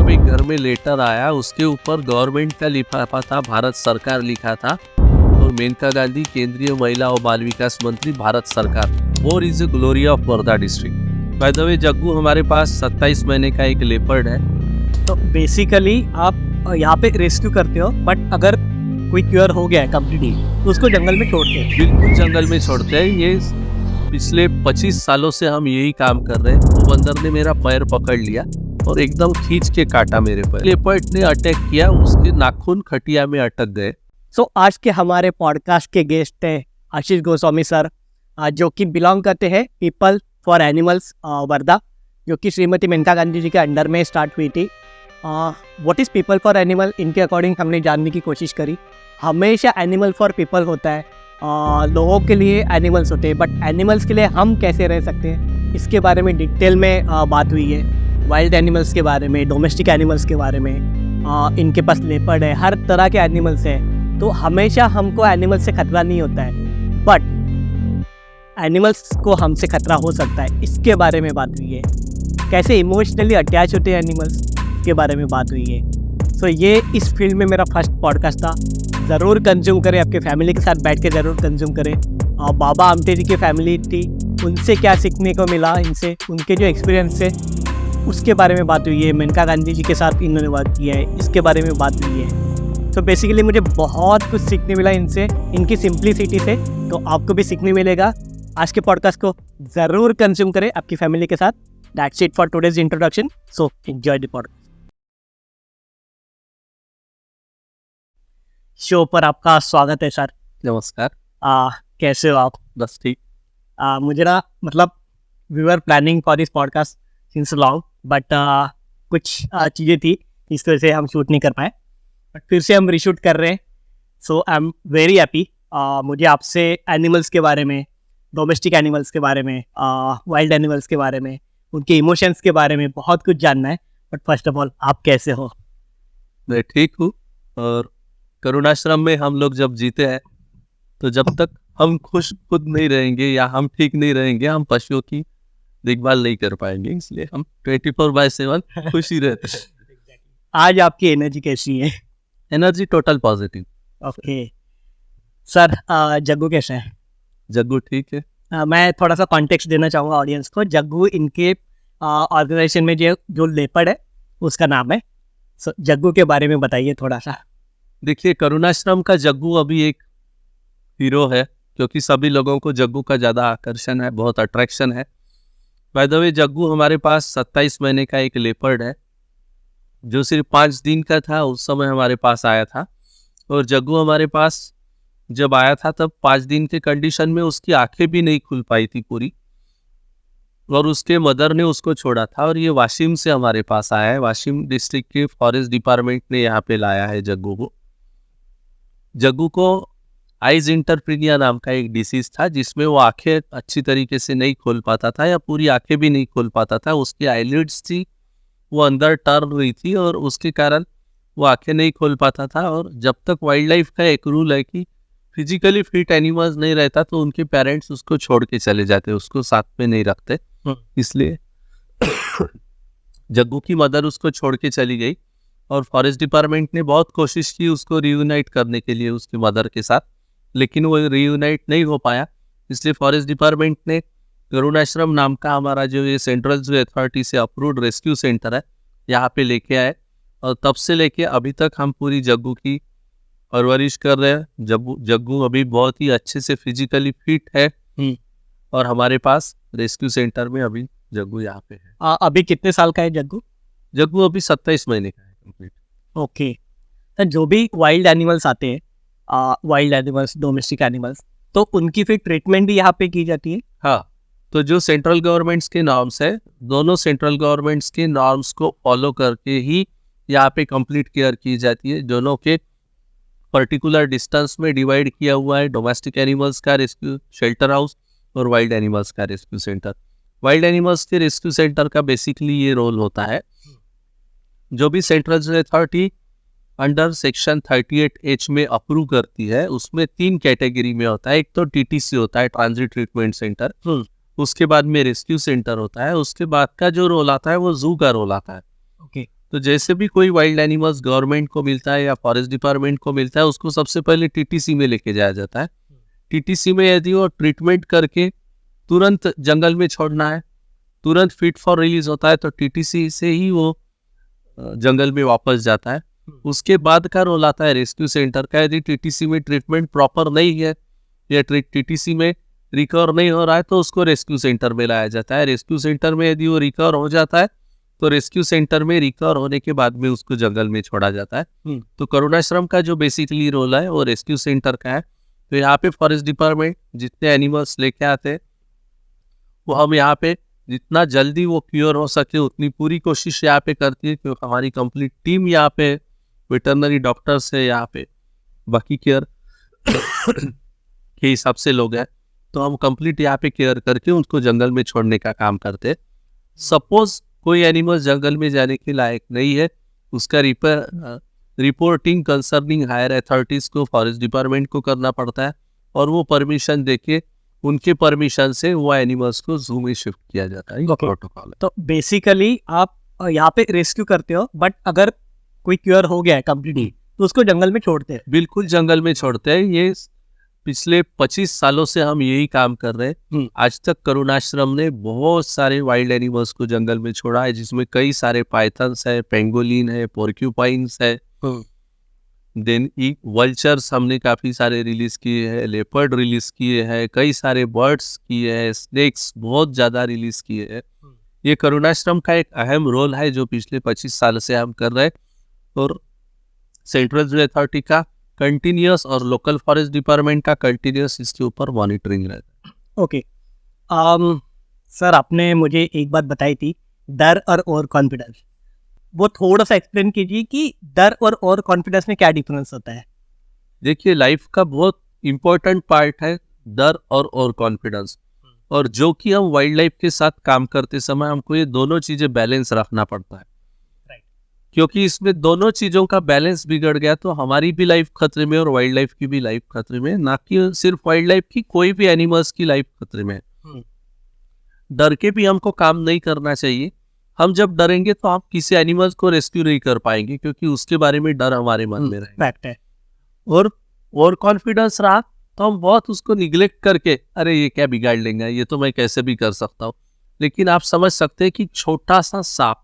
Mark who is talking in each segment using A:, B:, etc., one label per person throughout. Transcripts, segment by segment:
A: जब एक घर में लेटर आया, उसके ऊपर गवर्नमेंट का लिफाफा था, भारत सरकार लिखा था, और मेनका गांधी केंद्रीय महिला और बाल विकास मंत्री, भारत सरकार। More is a glory of Wardha district. By the way Jaggu, हमारे पास 27 महीने का एक लेपर्ड है।
B: तो बेसिकली आप यहाँ पे रेस्क्यू करते हो, बट अगर कोई क्योर हो गया है कम्प्लीटली तो उसको जंगल में छोड़ते हैं।
A: बिल्कुल जंगल में छोड़ते हैं। ये पिछले 25 सालों से हम यही काम कर रहे हैं। वो बंदर ने मेरा पैर पकड़ लिया और एकदम खींच के काटा मेरे पैर। लेपर्ड ने अटैक किया, उसके नाखून खटिया में अटक गए।
B: सो आज के हमारे पॉडकास्ट के गेस्ट हैं आशीष गोस्वामी सर, जो कि बिलोंग करते हैं पीपल फॉर एनिमल्स वर्धा, जो कि श्रीमती मेनका गांधी जी के अंडर में स्टार्ट हुई थी। What is people for animal, इनके अकॉर्डिंग हमने जानने की कोशिश करी। हमेशा एनिमल फॉर पीपल होता है, लोगों के लिए एनिमल्स होते हैं, बट एनिमल्स के लिए हम कैसे रह सकते हैं, इसके बारे में डिटेल में बात हुई है। वाइल्ड एनिमल्स के बारे में, डोमेस्टिक एनिमल्स के बारे में, इनके पास लेपर्ड है, हर तरह के एनिमल्स हैं। तो हमेशा हमको एनिमल्स से खतरा नहीं होता है, बट एनिमल्स को हमसे खतरा हो सकता है, इसके बारे में बात हुई है। कैसे इमोशनली अटैच होते हैं एनिमल्स के बारे में बात हुई है। सो ये इस फील्ड में मेरा फर्स्ट पॉडकास्ट था। ज़रूर कंज्यूम करें, आपके फैमिली के साथ बैठ के ज़रूर कंज्यूम करें। बाबा आमटे जी की फैमिली थी, उनसे क्या सीखने को मिला, इनसे उनके जो एक्सपीरियंस है उसके बारे में बात हुई है। मेनका गांधी जी के साथ इन्होंने वर्क किया है, इसके बारे में बात हुई है। तो बेसिकली मुझे बहुत कुछ सीखने मिला इनसे, इनकी सिंप्लिसिटी से। तो आपको भी सीखने मिलेगा। आज के पॉडकास्ट को ज़रूर कंज्यूम करें आपकी फैमिली के साथ। That's it for today's introduction, so enjoy the podcast. Show पर आपका स्वागत है सर।
A: नमस्कार।
B: कैसे हो आप?
A: बस ठीक।
B: मुझे ना, मतलब we were planning for this podcast since long, but कुछ चीज़ें थी इस वजह से हम शूट नहीं कर पाए, बट फिर से हम रीशूट कर रहे हैं। सो आई एम वेरी हैप्पी। मुझे आपसे एनिमल्स के बारे में, डोमेस्टिक एनिमल्स के बारे में, वाइल्ड एनिमल्स के बारे में, उनके इमोशंस के बारे में बहुत कुछ जानना है। बट फर्स्ट ऑफ ऑल, आप कैसे हो?
A: मैं ठीक हूँ। और करुणाश्रम में हम लोग जब जीते हैं, तो जब तक हम खुश खुद नहीं रहेंगे या हम ठीक नहीं रहेंगे, हम पशुओं की देखभाल नहीं कर पाएंगे। इसलिए हम 24/7 खुश ही रहते हैं।
B: आज आपकी एनर्जी कैसी है?
A: Energy total positive.
B: Okay sir, Jaggu कैसा है?
A: जग्गू ठीक है।
B: मैं थोड़ा सा कॉन्टेक्स्ट देना चाहूँगा ऑडियंस को। जग्गू इनके ऑर्गेनाइजेशन में जो लेपर्ड है उसका नाम है। सो जग्गू के बारे में बताइए थोड़ा सा।
A: देखिए, करुणाश्रम का जग्गू अभी एक हीरो है, क्योंकि सभी लोगों को जग्गू का ज़्यादा आकर्षण है, बहुत अट्रैक्शन है। बाय द वे जग्गू, हमारे पास 27 महीने का एक लेपर्ड है, जो सिर्फ 5 दिन का था उस समय हमारे पास आया था। और जग्गू हमारे पास जब आया था तब 5 दिन के कंडीशन में उसकी आंखें भी नहीं खुल पाई थी पूरी, और उसके मदर ने उसको छोड़ा था। और ये वाशिम से हमारे पास आया है। वाशिम डिस्ट्रिक्ट के फॉरेस्ट डिपार्टमेंट ने यहाँ पे लाया है जग्गू को। जग्गू को आइज इंटरप्रीनिया नाम का एक डिसीज था, जिसमें वो आंखें अच्छी तरीके से नहीं खोल पाता था, या पूरी आंखें भी नहीं खोल पाता था। उसकी आईलिड्स थी वो अंदर टर्न हुई थी, और उसके कारण वो आंखें नहीं खोल पाता था। और जब तक वाइल्ड लाइफ का एक रूल है कि फिजिकली फिट एनिमल्स नहीं रहता तो उनके पेरेंट्स उसको छोड़ के चले जाते, उसको साथ में नहीं रखते। इसलिए जग्गू की मदर उसको छोड़ के चली गई, और फॉरेस्ट डिपार्टमेंट ने बहुत कोशिश की उसको रियूनाइट करने के लिए उसकी मदर के साथ, लेकिन वो रियूनाइट नहीं हो पाया। इसलिए फॉरेस्ट डिपार्टमेंट ने करुणाश्रम नाम का हमारा जो ये सेंट्रल जू अथॉरिटी से अप्रूव्ड रेस्क्यू सेंटर है, यहाँ पे लेके आए। और तब से लेके अभी तक हम पूरी जग्गू की परवरिश कर रहे हैं। जग्गू अभी बहुत ही अच्छे से फिजिकली फिट है, और हमारे पास रेस्क्यू सेंटर में अभी जग्गू यहाँ पे है।
B: अभी कितने साल का है जग्गू?
A: जग्गू अभी 27 महीने का है कंप्लीट।
B: ओके सर, जो भी वाइल्ड एनिमल्स आते हैं, वाइल्ड एनिमल्स, डोमेस्टिक एनिमल्स, तो उनकी फिर ट्रीटमेंट भी यहाँ पे की जाती है?
A: हाँ, तो जो सेंट्रल गवर्नमेंट्स के नॉर्म्स है, दोनों सेंट्रल गवर्नमेंट्स के नॉर्म्स को फॉलो करके ही यहाँ पे कंप्लीट केयर की जाती है। दोनों के पर्टिकुलर डिस्टेंस में डिवाइड किया हुआ है, डोमेस्टिक एनिमल्स का रेस्क्यू शेल्टर हाउस और वाइल्ड एनिमल्स का रेस्क्यू सेंटर। वाइल्ड एनिमल्स के रेस्क्यू सेंटर का बेसिकली ये रोल होता है, जो भी central zoo authority under section 38H में अप्रूव करती है, उसमें 3 कैटेगरी में होता है। एक तो TTC होता है, ट्रांजिट ट्रीटमेंट सेंटर, उसके बाद में रेस्क्यू सेंटर होता है, उसके बाद का जो रोल आता है वो जू का रोल आता है।
B: ओके।
A: तो जैसे भी कोई वाइल्ड एनिमल्स गवर्नमेंट को मिलता है या फॉरेस्ट डिपार्टमेंट को मिलता है, उसको सबसे पहले टीटीसी में लेके जाया जाता है। टीटीसी में यदि वो ट्रीटमेंट करके तुरंत जंगल में छोड़ना है, तुरंत फिट फॉर रिलीज होता है, तो टीटीसी से ही वो जंगल में वापस जाता है। उसके बाद का रोल आता है रेस्क्यू सेंटर का। यदि टीटीसी में ट्रीटमेंट प्रॉपर नहीं है या टीटीसी में रिकवर नहीं हो रहा है, तो उसको रेस्क्यू सेंटर में लाया जाता है। रेस्क्यू सेंटर में यदि वो रिकवर हो जाता है, तो रेस्क्यू सेंटर में रिकवर होने के बाद में उसको जंगल में छोड़ा जाता है। तो करुणाश्रम का जो बेसिकली रोल है वो रेस्क्यू सेंटर का है। तो यहाँ पे फॉरेस्ट डिपार्टमेंट जितने एनिमल्स लेके आते हैं, वो हम यहाँ पे जितना जल्दी वो क्योर हो सके उतनी पूरी कोशिश यहाँ पे करती है, क्योंकि हमारी कंप्लीट टीम यहाँ पे वेटरनरी डॉक्टर्स है, यहाँ पे बाकी केयर के हिसाब से लोग हैं, तो हम कंप्लीट यहाँ पे केयर करके उनको जंगल में छोड़ने का काम करते हैं। सपोज कोई एनिमल जंगल में जाने के लायक नहीं है, उसका रिपोर्टिंग कंसर्निंग हायर अथॉरिटीज को, फॉरेस्ट डिपार्टमेंट को करना पड़ता है, और वो परमिशन देके उनके परमिशन से वो एनिमल्स को जू में शिफ्ट किया जाता है। प्रोटोकॉल है।
B: तो बेसिकली आप यहाँ पे रेस्क्यू करते हो, बट अगर कोई क्योर हो गया है कम्प्लीटली तो उसको जंगल में छोड़ते हैं।
A: बिल्कुल जंगल में छोड़ते हैं। ये पिछले 25 सालों से हम यही काम कर रहे हैं। आज तक करुणाश्रम ने बहुत सारे वाइल्ड एनिमल्स को जंगल में छोड़ा है, जिसमें कई सारे पाइथन्स है, पेंगोलिन है, पोर्क्यूपाइंस है, देन वल्चर्स हमने काफी सारे रिलीज किए हैं, लेपर्ड रिलीज किए हैं, कई सारे बर्ड्स किए हैं, स्नेक्स बहुत ज्यादा रिलीज किए हैं। ये करुणाश्रम का एक अहम रोल है जो पिछले 25 साल से हम कर रहे हैं, और सेंट्रल जू अथॉरिटी का कंटिन्यूस और लोकल फॉरेस्ट डिपार्टमेंट का कंटिन्यूस इसके ऊपर मॉनिटरिंग रहता है।
B: ओके सर, आपने मुझे एक बात बताई थी, डर और ओवर कॉन्फिडेंस, वो थोड़ा सा एक्सप्लेन कीजिए कि डर और ओवर कॉन्फिडेंस में क्या डिफरेंस होता है।
A: देखिए, लाइफ का बहुत इंपॉर्टेंट पार्ट है डर और ओवर कॉन्फिडेंस, और जो कि हम वाइल्ड लाइफ के साथ काम करते समय हमको ये दोनों चीजें बैलेंस रखना पड़ता है। क्योंकि इसमें दोनों चीजों का बैलेंस बिगड़ गया तो हमारी भी लाइफ खतरे में और वाइल्ड लाइफ की भी लाइफ खतरे में, ना कि सिर्फ वाइल्ड लाइफ की, कोई भी एनिमल्स की लाइफ खतरे में है। डर के भी हमको काम नहीं करना चाहिए। हम जब डरेंगे तो हम किसी एनिमल्स को रेस्क्यू नहीं कर पाएंगे, क्योंकि उसके बारे में डर हमारे मन में रहेगा।
B: फैक्ट है।
A: और कॉन्फिडेंस रहा तो हम बहुत उसको निग्लेक्ट करके, अरे ये क्या बिगाड़ लेंगे, ये तो मैं कैसे भी कर सकता हूँ। लेकिन आप समझ सकते हैं कि छोटा सा सांप,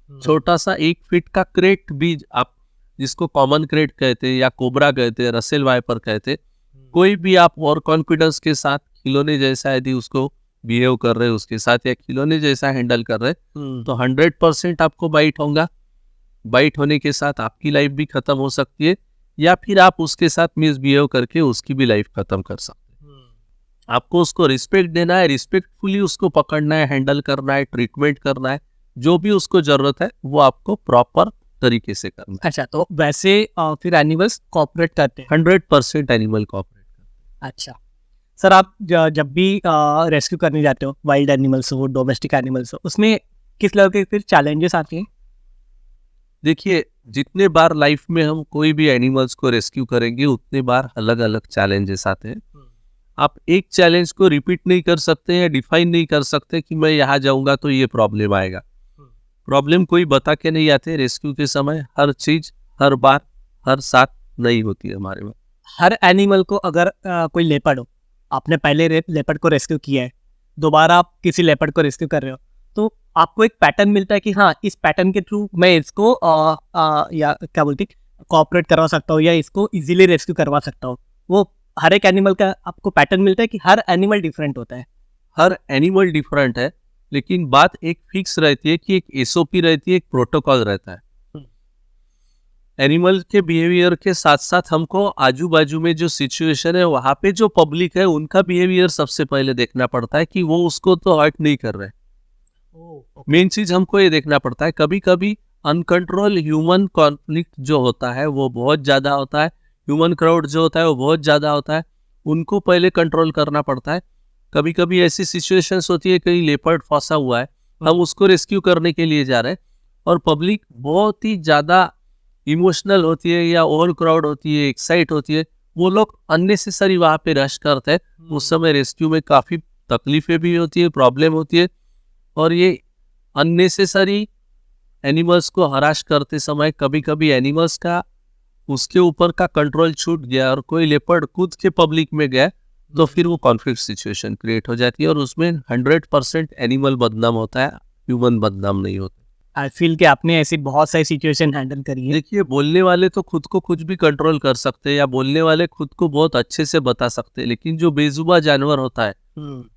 A: छोटा सा 1 फीट का क्रेट भी, आप जिसको कॉमन क्रेट कहते हैं या कोबरा कहते हैं, रसेल वाइपर कहते हैं, कोई भी आप और कॉन्फिडेंस के साथ खिलौने जैसा यदि उसको बिहेव कर रहे हैं उसके साथ, या खिलौने जैसा हैंडल कर रहे हैं, तो 100% आपको बाइट होगा। बाइट होने के साथ आपकी लाइफ भी खत्म हो सकती है, या फिर आप उसके साथ मिसबिहेव करके उसकी भी लाइफ खत्म कर सकते हैं। आपको उसको रिस्पेक्ट देना है, रिस्पेक्टफुली उसको पकड़ना है, हैंडल करना है, ट्रीटमेंट करना है, जो भी उसको जरूरत है वो आपको प्रॉपर तरीके से करना है।
B: अच्छा, तो वैसे फिर एनिमल्स कोऑपरेट करते हैं?
A: 100% एनिमल कोऑपरेट करते हैं।
B: अच्छा सर, आप जब भी रेस्क्यू करने जाते हो, वाइल्ड एनिमल्स हो, डोमेस्टिक एनिमल्स हो, उसमें किस लेवल के फिर चैलेंजेस आते हैं?
A: देखिए, जितने बार लाइफ में हम कोई भी एनिमल्स को रेस्क्यू करेंगे उतने बार अलग अलग चैलेंजेस आते हैं। आप एक चैलेंज को रिपीट नहीं कर सकते या डिफाइन नहीं कर सकते कि मैं यहाँ जाऊंगा तो ये प्रॉब्लम आएगा। प्रॉब्लम कोई बता के नहीं आते। रेस्क्यू के समय हर चीज, हर बार, हर साथ नहीं होती है हमारे में।
B: हर एनिमल को, अगर कोई लेपर्ड हो, आपने पहले लेपर्ड को रेस्क्यू किया है, दोबारा आप किसी लेपर्ड को रेस्क्यू कर रहे हो, तो आपको एक पैटर्न मिलता है कि हाँ, इस पैटर्न के थ्रू मैं इसको या क्या बोलती कोऑपरेट करवा सकता हूँ, या इसको इजीली रेस्क्यू करवा सकता हूँ। वो हर एक एनिमल का आपको पैटर्न मिलता है कि हर एनिमल डिफरेंट होता है?
A: हर एनिमल डिफरेंट है, लेकिन बात एक फिक्स रहती है कि एक एसओपी रहती है, एक प्रोटोकॉल रहता है। एनिमल के बिहेवियर के साथ साथ हमको आजू बाजू में जो सिचुएशन है वहां पे जो पब्लिक है उनका बिहेवियर सबसे पहले देखना पड़ता है कि वो उसको तो हर्ट नहीं कर रहे। मेन चीज हमको ये देखना पड़ता है। कभी कभी अनकंट्रोल ह्यूमन कॉन्फ्लिक्ट जो होता है वो बहुत ज्यादा होता है, ह्यूमन क्राउड जो होता है वो बहुत ज्यादा होता है, उनको पहले कंट्रोल करना पड़ता है। कभी कभी ऐसी सिचुएशंस होती है, कहीं लेपर्ड फंसा हुआ है, हम उसको रेस्क्यू करने के लिए जा रहे हैं और पब्लिक बहुत ही ज्यादा इमोशनल होती है या ओवर क्राउड होती है, एक्साइट होती है, वो लोग अननेसेसरी वहां पे रश करते हैं। उस समय रेस्क्यू में काफी तकलीफें भी होती है, प्रॉब्लम होती है, और ये अननेसेसरी एनिमल्स को हराश करते समय कभी कभी एनिमल्स का उसके ऊपर का कंट्रोल छूट गया और कोई लेपर्ड कूद के पब्लिक में गया, तो फिर वो कॉन्फ्लिक्ट सिचुएशन क्रिएट हो जाती है और उसमें 100% एनिमल बदनाम होता है, ह्यूमन बदनाम नहीं होता।
B: आई फील कि आपने ऐसी बहुत सारी सिचुएशन हैंडल करी है।
A: देखिए, बोलने वाले तो खुद को कुछ भी कंट्रोल कर सकते हैं या बोलने वाले खुद को बहुत अच्छे से बता सकते हैं, लेकिन जो बेजुबान जानवर होता है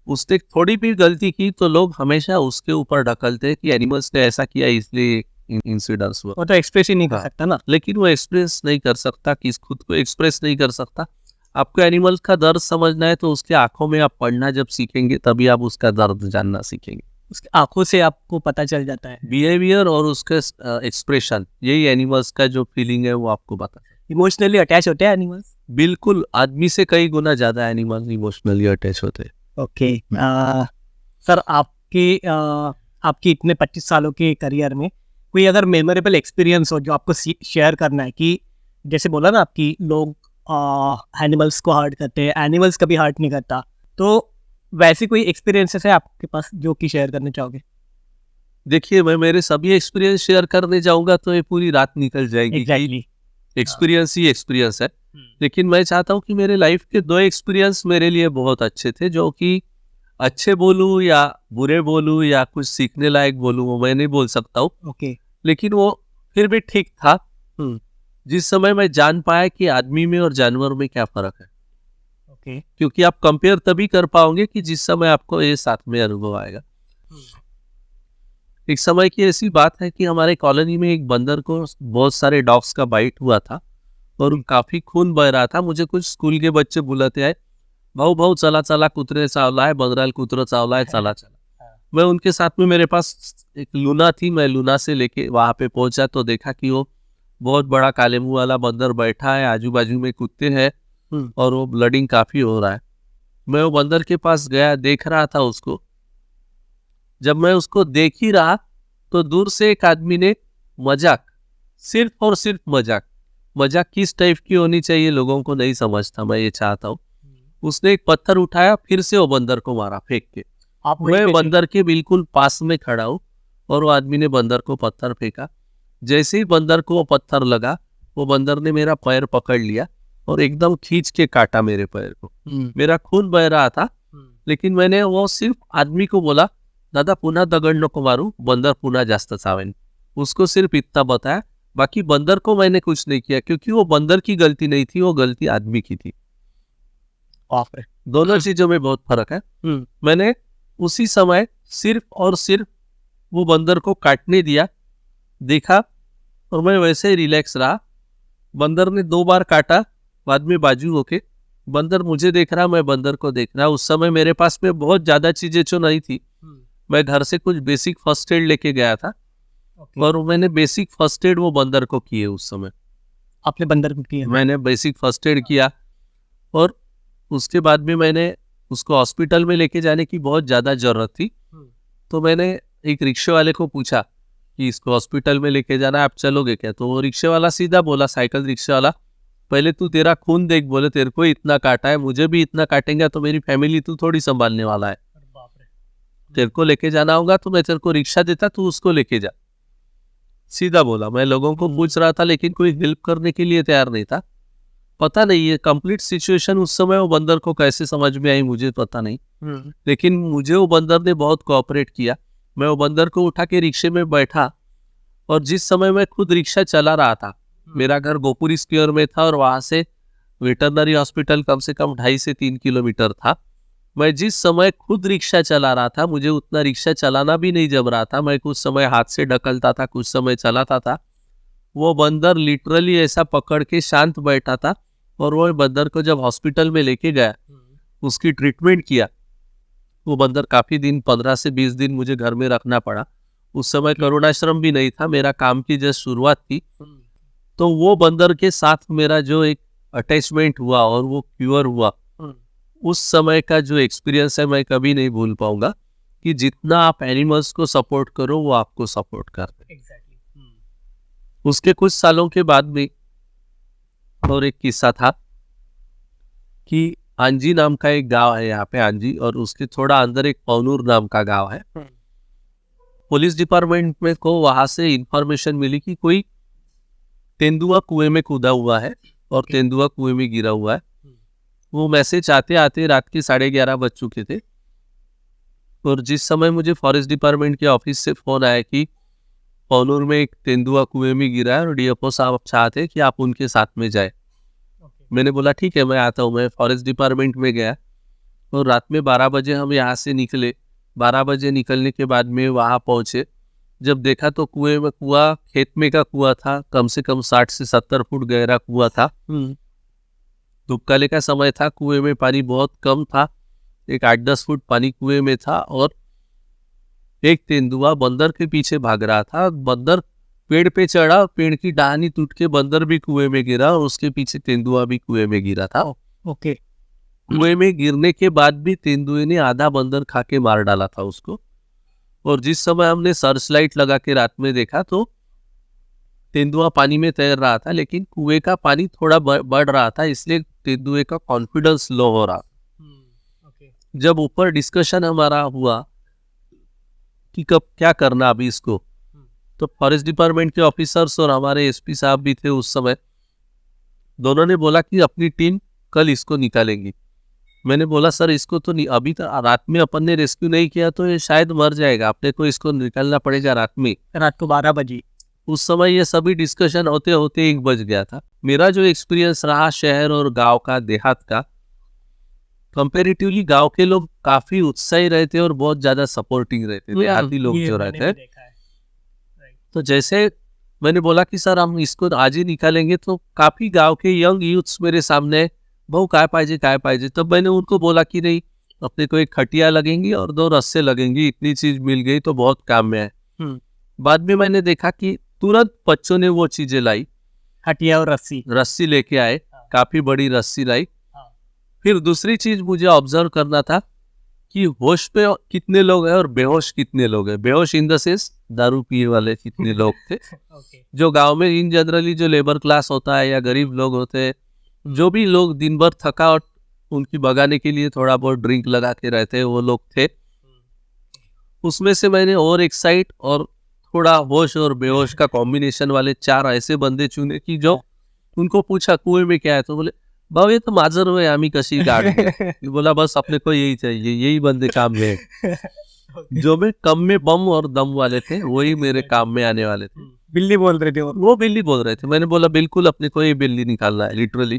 A: उसने थोड़ी भी गलती की तो लोग हमेशा उसके ऊपर ढकलते हैं कि एनिमल्स ने ऐसा किया इसलिए इंसिडेंट्स हुआ।
B: वो तो एक्सप्रेस ही नहीं कर
A: हाँ।
B: सकता ना।
A: लेकिन वो एक्सप्रेस नहीं कर सकता, कि खुद को एक्सप्रेस नहीं कर सकता। आपको एनिमल का दर्द समझना है तो उसके आंखों में आप पढ़ना जब सीखेंगे तभी आप उसका दर्द जानना सीखेंगे।
B: उसकी आंखों से आपको पता चल जाता है।
A: बिहेवियर और उसके एक्सप्रेशन, यही एनिमल्स का जो फीलिंग है वो आपको बताता है।
B: इमोशनली अटैच होते हैं एनिमल्स।
A: बिल्कुल, आदमी से कई गुना ज्यादा एनिमल इमोशनली अटैच होते हैं।
B: ओके सर, आपकी इतने 25 सालों के करियर में कोई अगर मेमोरेबल एक्सपीरियंस हो जो आपको शेयर करना है, कि जैसे बोला ना आपकी लोग एनिमल्स को हर्ट करते हैं, एनिमल्स कभी हर्ट नहीं करता, तो वैसे कोई एक्सपीरियंसेस है आपके पास जो कि शेयर करना चाहोगे?
A: देखिए, मैं मेरे सभी एक्सपीरियंस शेयर करने जाऊंगा तो ये पूरी रात निकल जाएगी।
B: एग्जैक्टली।
A: एक्सपीरियंस ही एक्सपीरियंस है। लेकिन मैं चाहता हूँ कि मेरे लाइफ के 2 एक्सपीरियंस मेरे लिए बहुत अच्छे थे, जो कि अच्छे बोलूँ या बुरे बोलूँ या कुछ सीखने लायक बोलूँ वो मैं नहीं बोल सकता हूँ।
B: ओके।
A: लेकिन वो फिर भी ठीक था। जिस समय मैं जान पाया कि आदमी में और जानवर में क्या फर्क है।
B: ओके।
A: क्योंकि आप कंपेयर तभी कर पाओगे कि जिस समय आपको ये साथ में अनुभव आएगा। एक समय की ऐसी बात है कि हमारे कॉलोनी में एक बंदर को बहुत सारे डॉग्स का बाइट हुआ था और काफी खून बह रहा था। मुझे कुछ स्कूल के बच्चे बुलाते आए, भाऊ भाऊ चला चला कुतरे चावला है, बंदराल कुतरा चावला है, चला चला। मैं उनके साथ में, मेरे पास एक लूना थी, मैं लूना से लेके वहां पे पहुंचा तो देखा कि वो बहुत बड़ा काले मुंह वाला बंदर बैठा है, आजू बाजू में कुत्ते हैं और वो ब्लडिंग काफी हो रहा है। मैं वो बंदर के पास गया, देख रहा था उसको। जब मैं उसको देख ही रहा तो दूर से एक आदमी ने मजाक, सिर्फ और सिर्फ मजाक किस टाइप की होनी चाहिए लोगों को नहीं समझता, मैं ये चाहता हूँ। उसने एक पत्थर उठाया, फिर से वो बंदर को मारा फेंक के। मैं बंदर के बिल्कुल पास में खड़ा हूँ और वो आदमी ने बंदर को पत्थर फेंका। जैसे ही बंदर को वो पत्थर लगा, वो बंदर ने मेरा पैर पकड़ लिया और एकदम खींच के काटा मेरे पैर को। मेरा खून बह रहा था, लेकिन मैंने वो सिर्फ आदमी को बोला, दादा पुनः दगड़ नको मारू, बंदर पुनः जास्त चावेन। उसको सिर्फ इतना बताया, बाकी बंदर को मैंने कुछ नहीं किया, क्योंकि वो बंदर की गलती नहीं थी, वो गलती आदमी की थी। दोनों चीजों में बहुत फर्क है। मैंने उसी समय सिर्फ और सिर्फ वो बंदर को काटने दिया, देखा और मैं वैसे ही रिलैक्स रहा। बंदर ने 2 बार काटा, बाद में बाजू होके बंदर मुझे देख रहा, मैं बंदर को देख रहा। उस समय मेरे पास में बहुत ज्यादा चीजें जो नहीं थी, मैं घर से कुछ बेसिक फर्स्ट एड लेके गया था और मैंने बेसिक फर्स्ट एड वो बंदर को किए। उस समय
B: आपने बंदर को किया?
A: मैंने बेसिक फर्स्ट एड किया और उसके बाद में मैंने उसको हॉस्पिटल में लेके जाने की बहुत ज़्यादा ज़रूरत थी। तो मैंने एक रिक्शे वाले को पूछा कि इसको हॉस्पिटल में लेके जाना है, आप चलोगे क्या? तो वो रिक्शे वाला सीधा बोला, साइकिल रिक्शे वाला, पहले तू तेरा खून देख, बोले तेरे को इतना काटा है, मुझे भी इतना काटेंगे तो मेरी फैमिली तू थोड़ी संभालने वाला है। तेरे को लेके जाना होगा तो मैं तेरे को रिक्शा देता, तू उसको लेके जा। सीधा बोला। मैं लोगों को पूछ रहा था लेकिन कोई हेल्प करने के लिए तैयार नहीं था। पता नहीं ये कंप्लीट सिचुएशन उस समय वो बंदर को कैसे समझ में आई, मुझे पता नहीं। लेकिन मुझे वो बंदर ने बहुत कोऑपरेट किया। मैं वो बंदर को उठा के रिक्शे में बैठा और जिस समय मैं खुद रिक्शा चला रहा था, मेरा घर गोपुरी स्क्वायर में था और वहां से वेटरनरी हॉस्पिटल कम से कम 2.5 से 3 किलोमीटर था। मैं जिस समय खुद रिक्शा चला रहा था, मुझे उतना रिक्शा चलाना भी नहीं जम रहा था। मैं कुछ समय हाथ से ढकलता था, कुछ समय चलाता था। वो बंदर लिटरली ऐसा पकड़ के शांत बैठा था और वो बंदर को जब हॉस्पिटल में लेके गया, उसकी ट्रीटमेंट किया। वो बंदर काफी दिन, 15 से 20 दिन मुझे घर में रखना पड़ा। उस समय करुणाश्रम भी नहीं था, मेरा काम की जस्ट शुरुआत थी। तो वो बंदर के साथ मेरा जो एक अटैचमेंट हुआ और वो क्योर हुआ, उस समय का जो एक्सपीरियंस है मैं कभी नहीं भूल पाऊंगा कि जितना आप एनिमल्स को सपोर्ट करो वो आपको सपोर्ट करते हैं। उसके कुछ सालों के बाद में और एक किस्सा था कि आंजी नाम का एक गांव है यहाँ पे, आंजी, और उसके थोड़ा अंदर एक पौनूर नाम का गांव है। पुलिस डिपार्टमेंट में को वहां से इंफॉर्मेशन मिली कि कोई तेंदुआ कुएं में कूदा हुआ है और तेंदुआ कुएं में गिरा हुआ है। वो मैसेज आते आते रात के 11:30 बज चुके थे और जिस समय मुझे फॉरेस्ट डिपार्टमेंट के ऑफिस से फोन आया कि पौनूर में एक तेंदुआ कुएं में गिरा है और डीएफओ साहब चाहते कि आप उनके साथ में जाए। मैंने बोला ठीक है मैं आता हूँ। मैं फॉरेस्ट डिपार्टमेंट में गया और रात में 12 बजे हम यहाँ से निकले। 12 बजे निकलने के बाद में वहाँ पहुँचे। जब देखा तो कुएं में खेत में का कुआं था, कम से कम 60 से 70 फुट गहरा कुआं था। धूपकाले का समय था, कुएं में पानी बहुत कम था, एक 8-10 फुट पानी कुएं में था और एक तेंदुआ बंदर के पीछे भाग रहा था। बंदर पेड़ पे चढ़ा, पेड़ की टहनी टूट के बंदर भी कुएं में गिरा और उसके पीछे तेंदुआ भी कुएं में गिरा था।
B: ओके।
A: कुएं में गिरने के बाद भी तेंदुए ने आधा बंदर खा के मार डाला था उसको। और जिस समय हमने सर्च लाइट लगा के रात में देखा तो तेंदुआ पानी में तैर रहा था, लेकिन कुएं का पानी थोड़ा बढ़ रहा था, इसलिए तेंदुए का कॉन्फिडेंस लो हो रहा। जब ऊपर डिस्कशन हमारा हुआ कि कब क्या करना अभी इसको, तो फॉरेस्ट डिपार्टमेंट के ऑफिसर्स और हमारे एसपी साहब भी थे उस समय। दोनों ने बोला कि अपनी टीम कल इसको निकालेंगी। मैंने बोला सर इसको तो अभी तो रात में अपन ने रेस्क्यू नहीं किया तो ये शायद मर जाएगा, अपने को इसको निकालना पड़ेगा रात में।
B: रात को 12 बजे
A: उस समय ये सभी डिस्कशन होते होते 1 बज गया था। मेरा जो एक्सपीरियंस रहा शहर और गांव का, देहात का, कंपेरेटिवली गांव के लोग काफी उत्साही रहते और बहुत ज्यादा सपोर्टिंग रहते, देहाती लोग जो रहते हैं। तो जैसे मैंने बोला कि सर हम इसको आज ही निकालेंगे, तो काफी गांव के यंग यूथ्स मेरे सामने, बहु काय पाइजे। तब मैंने उनको बोला कि नहीं, अपने को एक खटिया लगेंगी और 2 रस्से लगेंगी, इतनी चीज मिल गई तो बहुत काम में है। बाद में मैंने देखा कि तुरंत बच्चों ने वो चीजें लाई,
B: खटिया और रस्सी
A: लेके आए। काफी बड़ी रस्सी लाई। फिर दूसरी चीज मुझे ऑब्जर्व करना था कि होश पे कितने लोग हैं और बेहोश कितने लोग हैं। बेहोश इन द सेंस दारू पिए वाले कितने लोग थे। जो गांव में इन जनरली जो लेबर क्लास होता है या गरीब लोग होते हैं, जो भी लोग दिन भर थकावट उनकी भगाने के लिए थोड़ा बहुत ड्रिंक लगा के रहते हैं, वो लोग थे। उसमें से मैंने और एक साइड और थोड़ा होश और बेहोश का कॉम्बिनेशन वाले 4 ऐसे बंदे चुने कि जो उनको पूछा कुएं में क्या है, तो बोले भाव ये तो माजर हुए आमी कशी गाड़। बोला बस अपने को यही चाहिए, यही बंदे काम में है। जो में कम में बम और दम वाले थे वही मेरे काम में आने वाले थे।
B: बिल्ली बोल रहे थे
A: वो बिल्ली बोल रहे थे। मैंने बोला बिल्कुल अपने को ये बिल्ली निकालना है, लिटरली।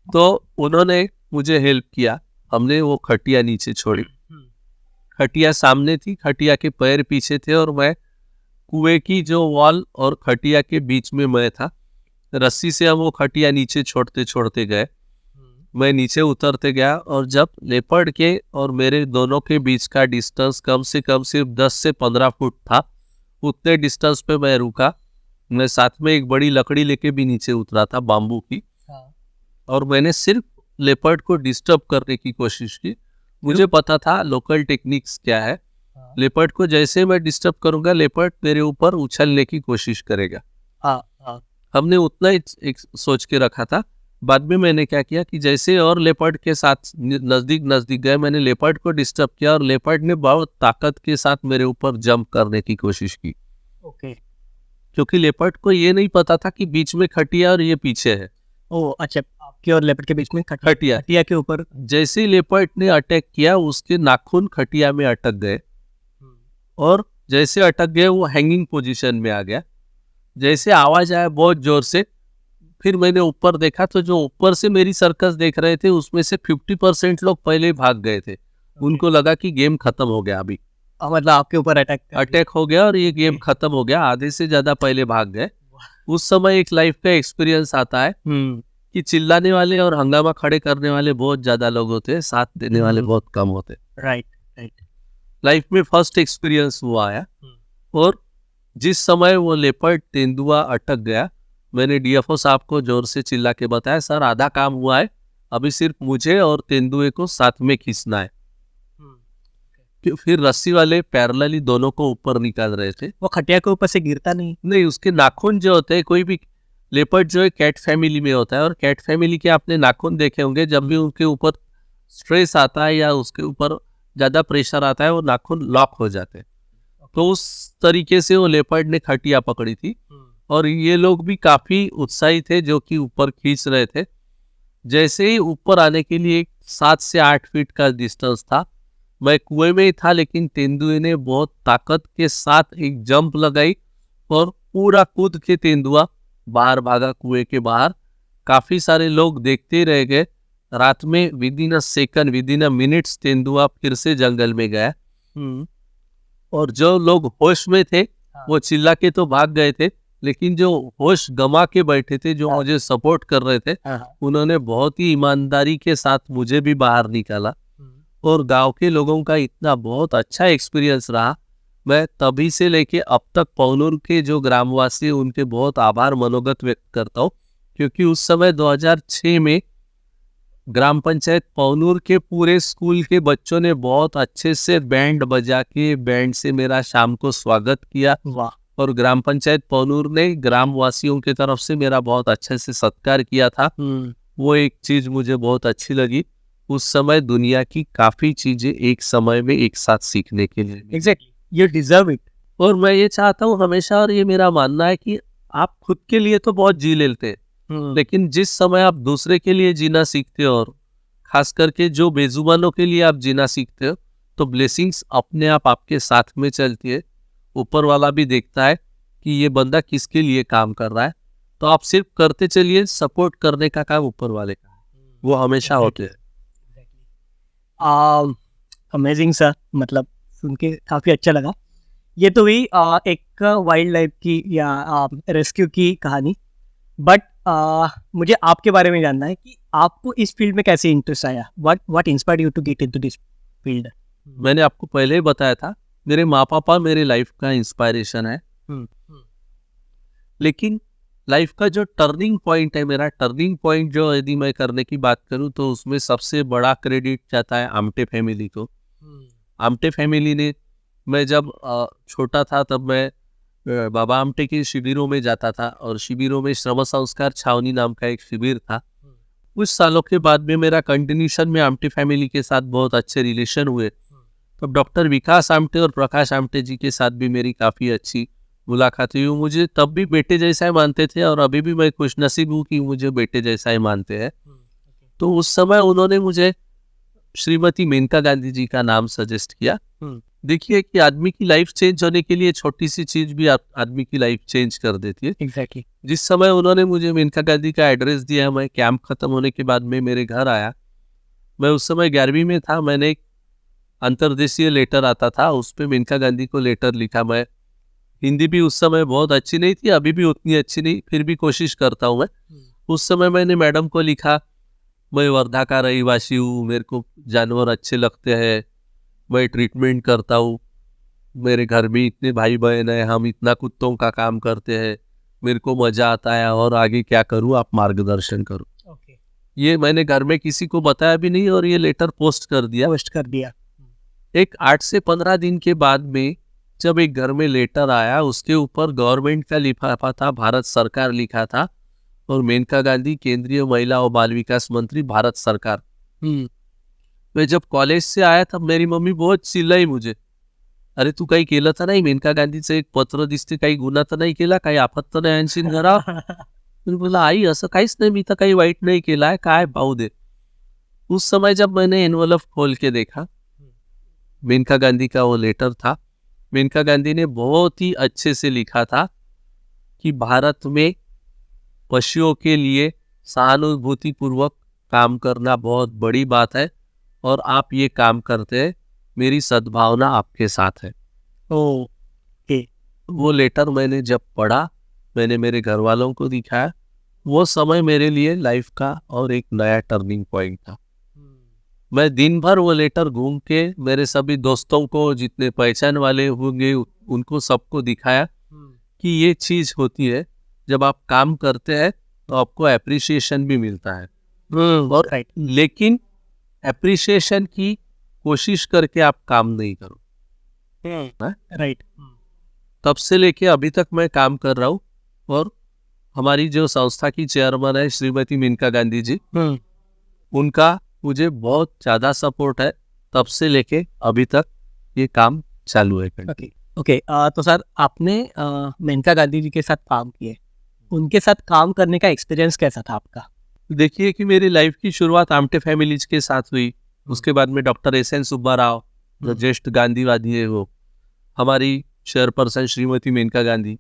A: तो उन्होंने मुझे हेल्प किया। हमने वो खटिया नीचे छोड़ी। खटिया सामने थी, खटिया के पैर पीछे थे और मैं कुएं की जो वॉल और खटिया के बीच में मैं था। रस्सी से हम वो खटिया नीचे छोड़ते गए। मैं नीचे उतरते गया और जब लेपर्ड के और मेरे दोनों के बीच का डिस्टेंस कम से कम सिर्फ 10 से 15 फुट था, उतने डिस्टेंस पे मैं रुका। मैं साथ में एक बड़ी लकड़ी लेके भी नीचे उतरा था, बाम्बू की। और मैंने सिर्फ लेपर्ड को डिस्टर्ब करने की कोशिश की। मुझे पता था लोकल टेक्निक्स क्या है। लेपर्ड को जैसे मैं डिस्टर्ब करूंगा, लेपर्ड मेरे ऊपर उछलने की कोशिश करेगा। हमने उतना ही एक सोच के रखा था। बाद में मैंने क्या किया कि जैसे और लेपर्ड के साथ नजदीक गए, मैंने लेपर्ड को डिस्टर्ब किया और लेपर्ड ने बहुत ताकत के साथ मेरे ऊपर जंप करने की कोशिश की। क्योंकि लेपर्ड को ये नहीं पता था कि बीच में खटिया और ये पीछे है।
B: अच्छा, आपके और लेपर्ड के बीच में
A: खटिया
B: के ऊपर।
A: जैसे ही लेपर्ड ने अटैक किया, उसके नाखून खटिया में अटक गए और जैसे अटक गए वो हैंगिंग पोजीशन में आ गया। जैसे आवाज आया बहुत जोर से, फिर मैंने ऊपर देखा तो जो ऊपर से मेरी सर्कस देख रहे थे उसमें से 50% लोग पहले ही भाग गए थे। उनको लगा कि गेम खत्म हो गया, अभी
B: मतलब आपके ऊपर अटैक
A: हो गया और ये गेम खत्म हो गया। आधे से ज्यादा पहले भाग गए। उस समय एक लाइफ का एक्सपीरियंस आता है कि चिल्लाने वाले और हंगामा खड़े करने वाले बहुत ज्यादा लोग होते हैं, साथ देने वाले बहुत कम होते।
B: राइट।
A: लाइफ में फर्स्ट एक्सपीरियंस हुआ है। और जिस समय वो लेपर्ड तेंदुआ अटक गया, मैंने डीएफओ साहब को जोर से चिल्ला के बताया, सर आधा काम हुआ है, अभी सिर्फ मुझे और तेंदुए को साथ में खींचना है। फिर रस्सी वाले पैरेलली दोनों को ऊपर निकाल रहे थे।
B: वो खटिया के ऊपर से गिरता नहीं,
A: उसके नाखून जो होते हैं, कोई भी लेपर्ड जो है कैट फैमिली में होता है और कैट फैमिली के आपने नाखून देखे होंगे, जब भी उनके ऊपर स्ट्रेस आता है या उसके ऊपर ज्यादा प्रेशर आता है वो नाखून लॉक हो जाते हैं। तो उस तरीके से वो लेपर्ड ने खटिया पकड़ी थी और ये लोग भी काफी उत्साही थे जो कि ऊपर खींच रहे थे। जैसे ही ऊपर आने के लिए 7 से 8 फीट का डिस्टेंस था, मैं कुएं में ही था, लेकिन तेंदुए ने बहुत ताकत के साथ एक जंप लगाई और पूरा कूद के तेंदुआ बाहर भागा कुएं के बाहर। काफी सारे लोग देखते रह गए। रात में within a second, within a minutes तेंदुआ फिर से जंगल में गया और जो लोग होश में थे वो चिल्ला के तो भाग गए थे, लेकिन जो होश गमा के बैठे थे, जो मुझे सपोर्ट कर रहे थे, उन्होंने बहुत ही ईमानदारी के साथ मुझे भी बाहर निकाला। और गांव के लोगों का इतना बहुत अच्छा एक्सपीरियंस रहा। मैं तभी से लेके अब तक पवनूर के जो ग्रामवासी हैं उनके बहुत आभार मनोगत व्यक्त करता हूँ, क्योंकि उस समय 2006 में ग्राम पंचायत पवनूर के पूरे स्कूल के बच्चों ने बहुत अच्छे से बैंड बजा के बैंड से मेरा शाम को स्वागत किया।
B: वाह।
A: और ग्राम पंचायत पवनूर ने ग्रामवासियों की तरफ से मेरा बहुत अच्छे से सत्कार किया था। वो एक चीज मुझे बहुत अच्छी लगी। उस समय दुनिया की काफी चीजें एक समय में एक साथ सीखने के लिए।
B: Exactly, you deserve it.
A: और मैं ये चाहता हूँ हमेशा, और ये मेरा मानना है कि आप खुद के लिए तो बहुत जी लेते हैं, लेकिन जिस समय आप दूसरे के लिए जीना सीखते हो और खास करके जो बेजुबानों के लिए आप जीना सीखते हो, तो ब्लेसिंग्स अपने आप आपके साथ में चलती है। ऊपर वाला भी देखता है कि ये बंदा किसके लिए काम कर रहा है, तो आप सिर्फ करते चलिए। सपोर्ट करने का काम ऊपर वाले का है, वो हमेशा होते हैं।
B: अमेजिंग सर, मतलब सुन के काफ़ी अच्छा लगा। ये तो हुई एक वाइल्ड लाइफ की या रेस्क्यू की कहानी, बट मुझे आपके बारे में जानना है कि आपको इस फील्ड में कैसे इंटरेस्ट आया। What inspired you to get into this field?
A: मैंने आपको पहले ही बताया था, मेरे माँ पापा मेरे लाइफ का इंस्पायरेशन है। लेकिन लाइफ का जो टर्निंग पॉइंट है, मेरा टर्निंग पॉइंट जो यदि मैं करने की बात करूं, तो उसमें सबसे बड़ा क्रेडिट जाता है आमटे फैमिली को। आमटे फैमिली ने, मैं जब छोटा था तब मैं बाबा आमटे के शिविरों में जाता था, और शिविरों में श्रम संस्कार छावनी नाम का एक शिविर था। कुछ सालों के बाद में मेरा कंटिन्यूशन में आमटे फैमिली के साथ बहुत अच्छे रिलेशन हुए। तब डॉक्टर विकास आमटे और प्रकाश आमटे जी के साथ भी मेरी काफ़ी अच्छी मुलाकात हुई। मुझे तब भी बेटे जैसा ही मानते थे और अभी भी मैं खुशनसीब हूँ कि मुझे बेटे जैसा ही मानते हैं। तो उस समय उन्होंने मुझे श्रीमती मेनका गांधी जी का नाम सजेस्ट किया। देखिए कि आदमी की लाइफ चेंज होने के लिए छोटी सी चीज भी आदमी की लाइफ चेंज कर देती है।
B: एग्जैक्टली।
A: जिस समय उन्होंने मुझे मेनका गांधी का एड्रेस दिया, मैं कैंप खत्म होने के बाद में मेरे घर आया। मैं उस समय 11वीं में था। मैंने एक अंतर्देशीय लेटर आता था, उस पर मेनका गांधी को लेटर लिखा। मैं हिंदी भी उस समय बहुत अच्छी नहीं थी, अभी भी उतनी अच्छी नहीं, फिर भी कोशिश करता हूँ मैं। उस समय मैंने मैडम को लिखा, मैं वर्धा का रहीवासी हूँ, मेरे को जानवर अच्छे लगते हैं, मैं ट्रीटमेंट करता हूँ, मेरे घर में इतने भाई बहन हैं, हम इतना कुत्तों का काम करते हैं, मेरे को मज़ा आता है, और आगे क्या करूँ, आप मार्गदर्शन करो। ये मैंने घर में किसी को बताया भी नहीं और ये लेटर पोस्ट कर दिया। एक 8 से 15 दिन के बाद में जब एक घर में लेटर आया, उसके ऊपर गवर्नमेंट का लिफाफा था, भारत सरकार लिखा था, और मेनका गांधी केंद्रीय महिला और बाल विकास मंत्री, भारत सरकार। मैं जब कॉलेज से आया तब मेरी मम्मी बहुत चिल्लाई मुझे, अरे तू काही केलं तर नाही, मेनका गांधीचं एक पत्र दिसते, काही गुन्हा तर नाही केला, काही आफत तर नाही आणशील घरात? मी बोला, आई असं काहीच नाही, मी तर काही वाईट नहीं केला है, काय पाहू दे। उस समय जब मैंने एनवलप खोल के देखा, मेनका गांधी का वो लेटर था। मेनका गांधी ने बहुत ही अच्छे से लिखा था कि भारत में पशुओं के लिए सहानुभूतिपूर्वक काम करना बहुत बड़ी बात है और आप ये काम करते हैं, मेरी सद्भावना आपके साथ है।
B: ओके।
A: वो लेटर मैंने जब पढ़ा, मैंने मेरे घर वालों को दिखाया, वो समय मेरे लिए लाइफ का और एक नया टर्निंग पॉइंट था। मैं दिन भर वो लेटर घूम के मेरे सभी दोस्तों को, जितने पहचान वाले होंगे उनको सबको दिखाया कि ये चीज़ होती है, जब आप काम करते हैं तो आपको एप्रिसिएशन भी मिलता है। और लेकिन एप्रिसिएशन की कोशिश करके आप काम नहीं करो।
B: राइट।
A: तब से लेके अभी तक मैं काम कर रहा हूँ, और हमारी जो संस्था की चेयरमैन है श्रीमती मेनका गांधी जी, उनका मुझे बहुत ज़्यादा सपोर्ट है। तब से लेके अभी तक ये काम चालू है।
B: ओके, तो सर आपने मेनका गांधी जी के साथ काम किए, उनके साथ काम करने का एक्सपीरियंस कैसा था आपका?
A: देखिए कि मेरी लाइफ की शुरुआत आमटे फैमिलीज के साथ हुई। उसके बाद में doctor S N Subba Rao, जो ज्येष्ठ गांधीवादी है, वो हमारी चेयरपर्सन श्रीमती मेनका गांधी,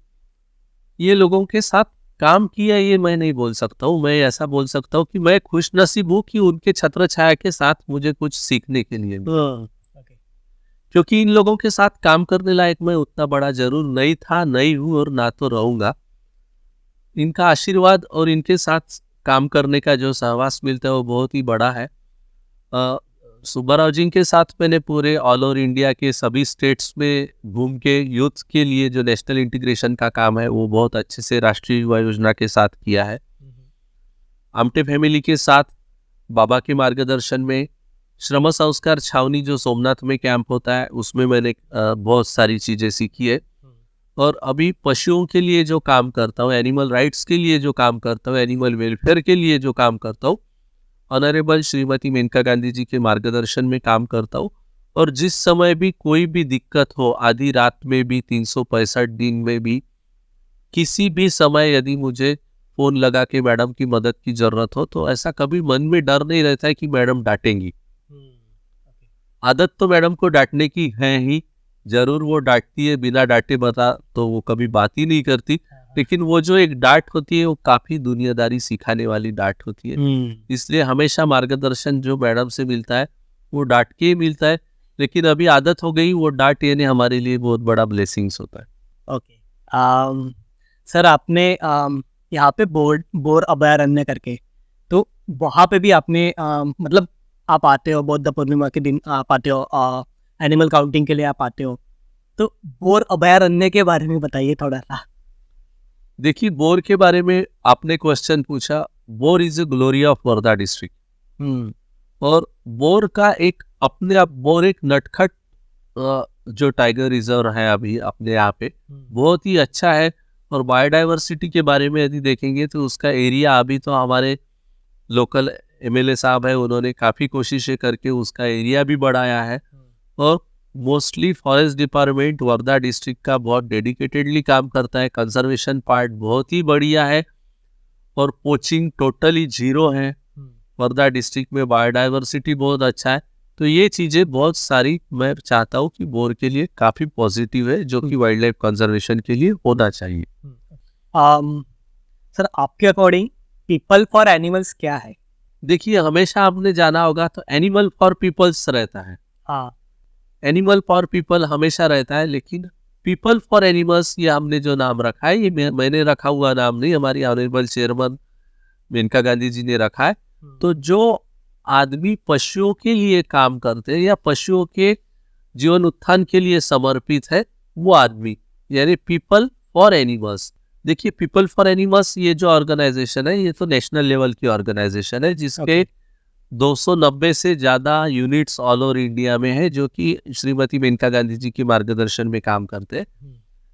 A: ये लोगों के साथ काम किया, ये मैं नहीं बोल सकता हूँ। मैं ऐसा बोल सकता हूँ कि मैं खुश नसीब हूँ कि उनके छत्र छाया के साथ मुझे कुछ सीखने के लिए मिला।
B: ओके।
A: क्योंकि इन लोगों के साथ काम करने लायक मैं उतना बड़ा जरूर नहीं था, नहीं हूँ और ना तो रहूंगा। इनका आशीर्वाद और इनके साथ काम करने का जो सहवास मिलता है वो बहुत ही बड़ा है। सुब्बाराव जी के साथ मैंने पूरे ऑल ओवर इंडिया के सभी स्टेट्स में घूम के यूथ के लिए जो नेशनल इंटीग्रेशन का काम है वो बहुत अच्छे से राष्ट्रीय युवा योजना के साथ किया है। आमटे फैमिली के साथ बाबा के मार्गदर्शन में श्रम संस्कार छावनी जो सोमनाथ में कैंप होता है उसमें मैंने बहुत सारी चीज़ें सीखी है। और अभी पशुओं के लिए जो काम करता हूँ, एनिमल राइट्स के लिए जो काम करता हूँ, एनिमल वेलफेयर के लिए जो काम करता हूँ, ऑनरेबल श्रीमती मेनका गांधी जी के मार्गदर्शन में काम करता हूँ। और जिस समय भी कोई भी दिक्कत हो, आधी रात में भी, 365 दिन में भी, किसी भी समय यदि मुझे फोन लगा के मैडम की मदद की जरूरत हो, तो ऐसा कभी मन में डर नहीं रहता है कि मैडम डांटेंगी। आदत तो मैडम को डांटने की है ही, जरूर वो डांटती है, बिना डांटे बता तो वो कभी बात ही नहीं करती। लेकिन वो जो एक डांट होती है वो काफी दुनियादारी सिखाने वाली डांट होती है। इसलिए हमेशा मार्गदर्शन जो मैडम से मिलता है वो डांट के ही मिलता है। लेकिन अभी आदत हो गई, वो डांट यानी हमारे लिए बहुत बड़ा ब्लेसिंग्स होता है।
B: ओके। सर आपने यहाँ पे बोर अभयारण्य करके, तो वहाँ पे भी आपने मतलब आप आते हो, बौद्ध पूर्णिमा के दिन आप आते हो, एनिमल काउंटिंग के लिए आप आते हो, तो बोर अभयारण्य के बारे में बताइए थोड़ा सा।
A: देखिए, बोर के बारे में आपने क्वेश्चन पूछा। Bore is a glory of Wardha district. और बोर का एक अपने आप, बोर एक नटखट जो टाइगर रिजर्व है अभी अपने यहाँ पे, बहुत ही अच्छा है। और बायोडाइवर्सिटी के बारे में यदि देखेंगे तो उसका एरिया अभी तो हमारे लोकल एमएलए साहब है, उन्होंने काफ़ी कोशिशें करके उसका एरिया भी बढ़ाया है। और mostly forest department Wardha district का बहुत डेडिकेटेडली काम करता है। कंजर्वेशन पार्ट बहुत ही बढ़िया है और पोचिंग टोटली जीरो है। वर्धा डिस्ट्रिक्ट में बायोडाइवर्सिटी बहुत अच्छा है। तो ये चीज़ें बहुत सारी मैं चाहता हूँ कि बोर के लिए काफ़ी पॉजिटिव है, जो कि वाइल्ड लाइफ कंजर्वेशन के लिए होना चाहिए।
B: सर आपके अकॉर्डिंग पीपल फॉर एनिमल्स क्या है?
A: देखिए, हमेशा आपने जाना होगा तो एनिमल फॉर पीपल्स रहता है।
B: हाँ।
A: एनिमल फॉर पीपल हमेशा रहता है, लेकिन पीपल फॉर एनिमल्स ये हमने जो नाम रखा है, ये मैंने रखा हुआ नाम नहीं, हमारी ऑनरेबल चेयरमैन मेनका गांधी जी ने रखा है। तो जो आदमी पशुओं के लिए काम करते हैं या पशुओं के जीवन उत्थान के लिए समर्पित है, वो आदमी यानी पीपल फॉर एनिमल्स। देखिए, पीपल फॉर एनिमल्स ये जो ऑर्गेनाइजेशन है, ये तो नेशनल लेवल की ऑर्गेनाइजेशन है, जिसके 290 से ज़्यादा यूनिट्स ऑल ओवर इंडिया में है, जो कि श्रीमती मेनका गांधी जी के मार्गदर्शन में काम करते हैं।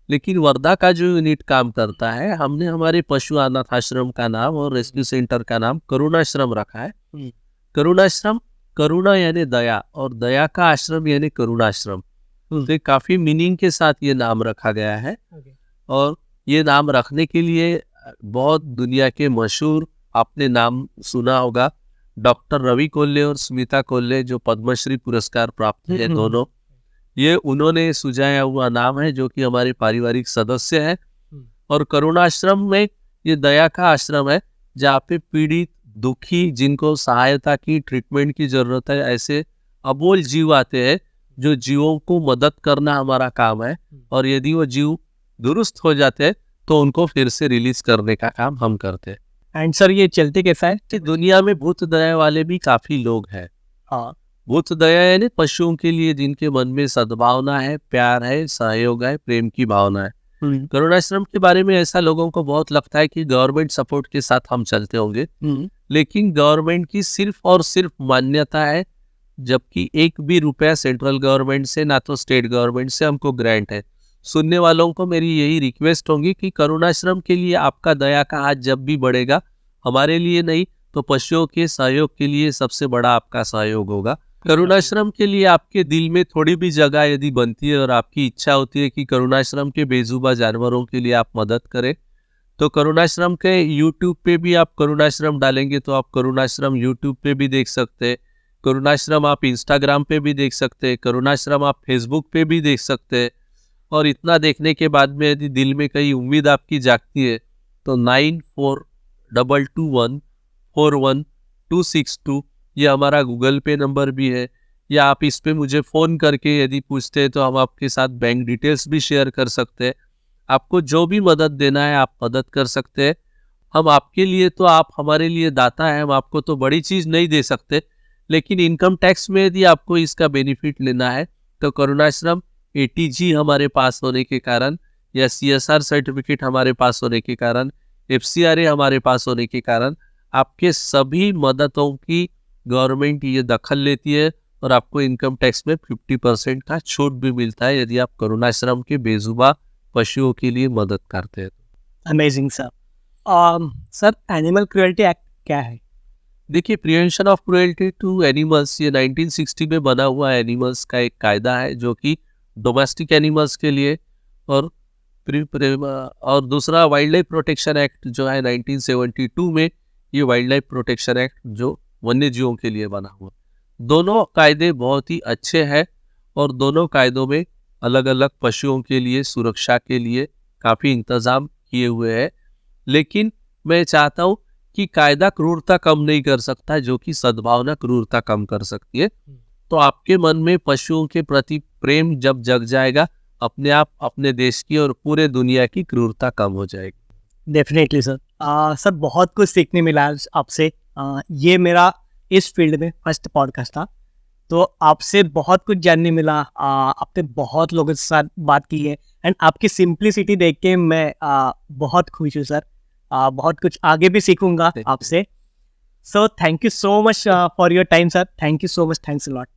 A: लेकिन वर्धा का जो यूनिट काम करता है, हमने हमारे पशु अनाथ आश्रम का नाम और रेस्क्यू सेंटर का नाम करुणाश्रम रखा है। करुणाश्रम, करुणा यानी दया, और दया का आश्रम यानी करुणाश्रम। तो काफ़ी मीनिंग के साथ ये नाम रखा गया है। और ये नाम रखने के लिए बहुत दुनिया के मशहूर, आपने नाम सुना होगा, डॉक्टर रवि कोल्ले और स्मिता कोल्ले जो पद्मश्री पुरस्कार प्राप्त है दोनों, ये उन्होंने सुझाया हुआ नाम है, जो कि हमारे पारिवारिक सदस्य है। और करुणाश्रम में ये दया का आश्रम है, जहाँ पे पीड़ित, दुखी, जिनको सहायता की, ट्रीटमेंट की जरूरत है, ऐसे अबोल जीव आते हैं, जो जीवों को मदद करना हमारा काम है। और यदि वो जीव दुरुस्त हो जाते हैं तो उनको फिर से रिलीज करने का काम हम करते हैं।
B: एंड सर ये चलते कैसा है?
A: कि दुनिया में भूत दया वाले भी काफी लोग हैं।
B: हाँ।
A: भूत दया यानी पशुओं के लिए जिनके मन में सद्भावना है, प्यार है, सहयोग है, प्रेम की भावना है। करुणाश्रम के बारे में ऐसा लोगों को बहुत लगता है कि गवर्नमेंट सपोर्ट के साथ हम चलते होंगे, लेकिन गवर्नमेंट की सिर्फ और सिर्फ मान्यता है, जबकि एक भी रुपया सेंट्रल गवर्नमेंट से ना तो स्टेट गवर्नमेंट से हमको ग्रांट है। सुनने वालों को मेरी यही रिक्वेस्ट होगी कि करुणाश्रम के लिए आपका दया का हाथ जब भी बढ़ेगा, हमारे लिए नहीं तो पशुओं के सहयोग के लिए सबसे बड़ा आपका सहयोग होगा। करुणाश्रम के लिए आपके दिल में थोड़ी भी जगह यदि बनती है और आपकी इच्छा होती है कि करुणाश्रम के बेजुबान जानवरों के लिए आप मदद करें, तो करुणाश्रम के यूट्यूब पे भी आप करुणाश्रम डालेंगे तो आप करुणाश्रम यूट्यूब पे भी देख सकते हैं, करुणाश्रम आप इंस्टाग्राम पे भी देख सकते हैं, करुणाश्रम आप फेसबुक पे भी देख सकते हैं। और इतना देखने के बाद में यदि दिल में कहीं उम्मीद आपकी जागती है तो 9422141262 ये हमारा गूगल पे नंबर भी है, या आप इस पे मुझे फ़ोन करके यदि पूछते हैं तो हम आपके साथ बैंक डिटेल्स भी शेयर कर सकते हैं। आपको जो भी मदद देना है आप मदद कर सकते हैं। हम आपके लिए तो आप हमारे लिए दाता हैं, हम आपको तो बड़ी चीज़ नहीं दे सकते, लेकिन इनकम टैक्स में यदि आपको इसका बेनिफिट लेना है तो करुणाश्रम ATG हमारे पास होने के कारण, या CSR सर्टिफिकेट हमारे पास होने के कारण, FCRA हमारे पास होने के कारण आपके सभी मददों की गवर्नमेंट ये दखल लेती है और आपको इनकम टैक्स में 50% का छूट भी मिलता है यदि आप करुणाश्रम के बेजुबान पशुओं के लिए मदद करते हैं।
B: Amazing sir. Sir animal cruelty act क्या है?
A: देखिए, prevention of cruelty to animals ये 1960 में बना हुआ एनिमल्स का एक कायदा है जो कि डोमेस्टिक एनिमल्स के लिए, और और दूसरा वाइल्ड लाइफ प्रोटेक्शन एक्ट जो है 1972 में, ये वाइल्ड लाइफ प्रोटेक्शन एक्ट जो वन्य जीवों के लिए बना हुआ। दोनों कायदे बहुत ही अच्छे हैं और दोनों कायदों में अलग अलग पशुओं के लिए सुरक्षा के लिए काफ़ी इंतज़ाम किए हुए हैं, लेकिन मैं चाहता हूँ कि कायदा क्रूरता कम नहीं कर सकता, जो कि सद्भावना क्रूरता कम कर सकती है। तो आपके मन में पशुओं के प्रति प्रेम जब जग जाएगा, अपने आप अपने देश की और पूरे दुनिया की क्रूरता कम हो जाएगी।
B: Definitely sir. सर बहुत कुछ सीखने मिला आज आपसे। ये मेरा इस फील्ड में फर्स्ट पॉडकास्ट था, तो आपसे बहुत कुछ जानने मिला। आपने बहुत लोगों के साथ बात की है एंड आपकी सिंप्लिसिटी देख के मैं बहुत खुश हूँ सर। बहुत कुछ आगे भी सीखूंगा आपसे। So thank you so much for your time sir. Thank you so much. Thanks a lot.